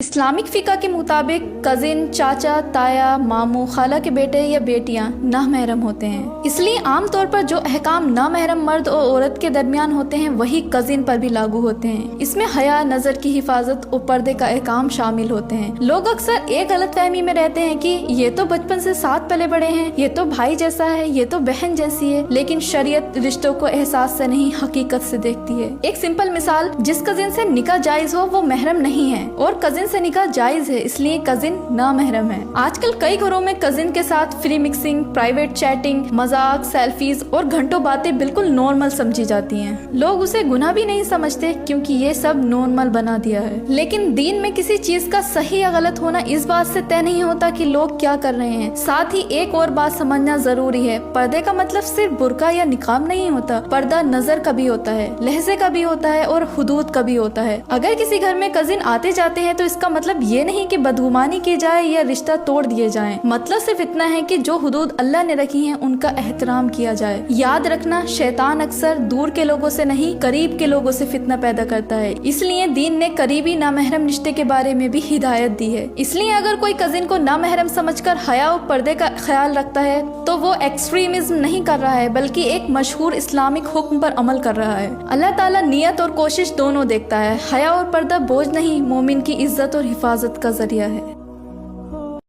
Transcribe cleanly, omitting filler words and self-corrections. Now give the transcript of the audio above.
Islamic फ़िक़ा के मुताबिक cousin, चाचा, ताया, मामू, खाला के बेटे या बेटियां नामहरम होते हैं। इसलिए आम तौर पर जो अहकाम नामहरम मर्द और औरत के दरमियान होते हैं वही कज़िन पर भी लागू होते हैं। इसमें हया, नज़र की हिफाजत और पर्दे का अहकाम शामिल होते हैं। लोग अक्सर एक गलतफहमी में रहते हैं कि ये तो बचपन से साथ पले बड़े हैं, ये तो भाई जैसा है, ये तो बहन जैसी है, लेकिन शरीयत रिश्तों को एहसास से नहीं हकीकत से देखती है। एक सिंपल मिसाल, जिस कज़िन से निकाह जायज हो वो महरम नहीं है और कज़िन से निकाह जायज है, इसलिए कजिन नामहरम है। आजकल कई घरों में कजिन के साथ फ्री मिक्सिंग, प्राइवेट चैटिंग, मजाक, सेल्फीज और घंटों बातें बिल्कुल नॉर्मल समझी जाती हैं। लोग उसे गुनाह भी नहीं समझते क्योंकि ये सब नॉर्मल बना दिया है। लेकिन दीन में किसी चीज का सही या गलत होना इस बात से तय नहीं होता कि लोग क्या कर रहे हैं। साथ ही एक और बात समझना जरूरी है, पर्दे का मतलब सिर्फ बुर्का या निकाब नहीं होता। पर्दा नजर का भी होता है, लहजे का भी होता है और हुदूद का भी होता है। अगर किसी घर में कजिन आते जाते हैं तो इसका मतलब ये नहीं कि बदगुमानी की जाए या रिश्ता तोड़ दिए जाए। मतलब सिर्फ इतना है कि जो हुदूद अल्लाह ने रखी हैं उनका एहतराम किया जाए। याद रखना, शैतान अक्सर दूर के लोगों से नहीं करीब के लोगों से फितना पैदा करता है। इसलिए दीन ने करीबी नामहरम रिश्ते के बारे में भी हिदायत दी है। इसलिए अगर कोई कजिन को नामहरम समझकर हया और पर्दे का ख्याल रखता है तो वो एक्सट्रीमिज्म नहीं कर रहा है, बल्कि एक मशहूर इस्लामिक हुक्म पर अमल कर रहा है। अल्लाह ताला नियत और कोशिश दोनों देखता है। हया और पर्दा बोझ नहीं, मोमिन की इज्जत और हिफाजत का जरिया है।